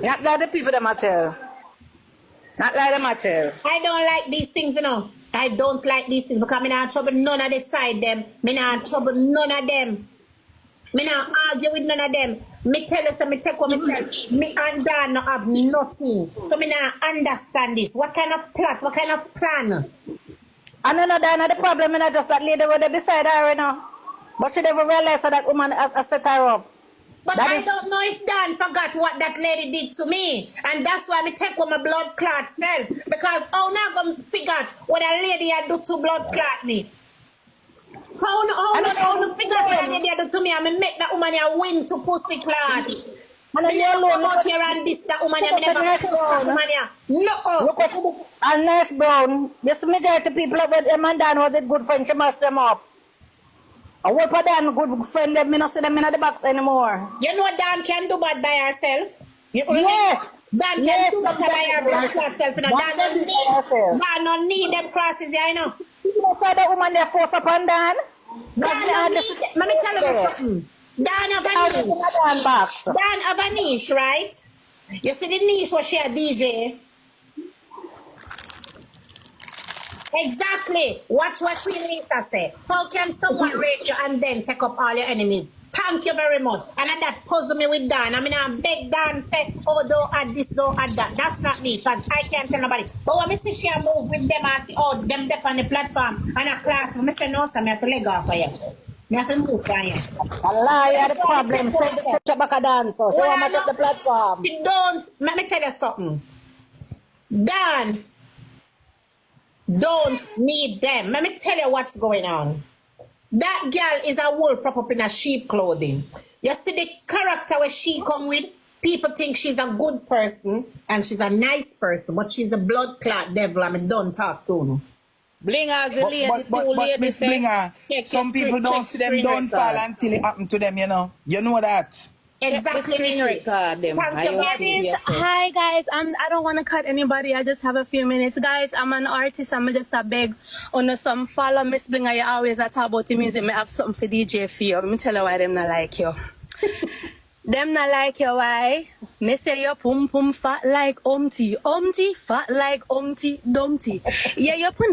Not like the people that matter. Not like the matter. I don't like these things, you know. I don't like these things because me not trouble none of the side them. Me not trouble none of them. Me not argue with none of them. Me tell us, me take what me tell. Me and Dan not have nothing. So me not understand this. What kind of plot? What kind of plan? I don't know that the problem is just that lady over there beside her, you know. But she never realized that that woman has set her up. But That I is- don't know if Dan forgot what that lady did to me. And that's why me take with my blood clot self. Because how not gonna figure out what a lady had do to blood clot me? How no figure out what a lady had do to me and me make that woman a win to pussy clot? And Me never come out here and this that woman here. Me never push that woman here. No. Look at and Nurse Brown. This majority of people with them and Dan was a good friend. She messed them up. I work for Dan, good friend. Them, me not see them in the box anymore. You know Dan can do bad by herself? Yes. Dan can do that by her blood clot self. You know? Dan don't need them crosses here, you know. You saw the woman there force upon Dan? Let me tell you something. Dan have a niche. Dan have a niche, right? You see the niche what she a DJ? Exactly. Watch what Queen Lisa said. How can someone rate you and then take up all your enemies? Thank you very much. And that puzzle me with Dan. I mean, I beg Dan say, oh, don't add this, don't add that. That's not me, because I can't tell nobody. But when I see she move with them and see, oh, them up on the platform and a class, I say, no, sir, I have to leg off for you. I have to move for you. Allah, you have the problem. Say the back a dance. So how much of the platform? Don't, let me tell you something. Dan don't need them. Let me tell you what's going on. That girl is a wolf wrapped up in a sheep clothing. You see the character where she come with? People think she's a good person and she's a nice person, but she's a blood clot devil. I mean, don't talk to her. Blinga, the lady, but Miss Blinga, some people don't see them downfall until it happen to them, you know. You know that. Exactly. Hi guys, I don't want to cut anybody. I just have a few minutes. Guys, I'm an artist. I'm just a beg on some follow Miss Blinga. You always talk about the music. I have something for DJ for you. Let me tell you why them not like you. Them not like you why? Me say your pum pum fat like Umpty. Umpty fat like Umpty Dumpty. Yeah, you put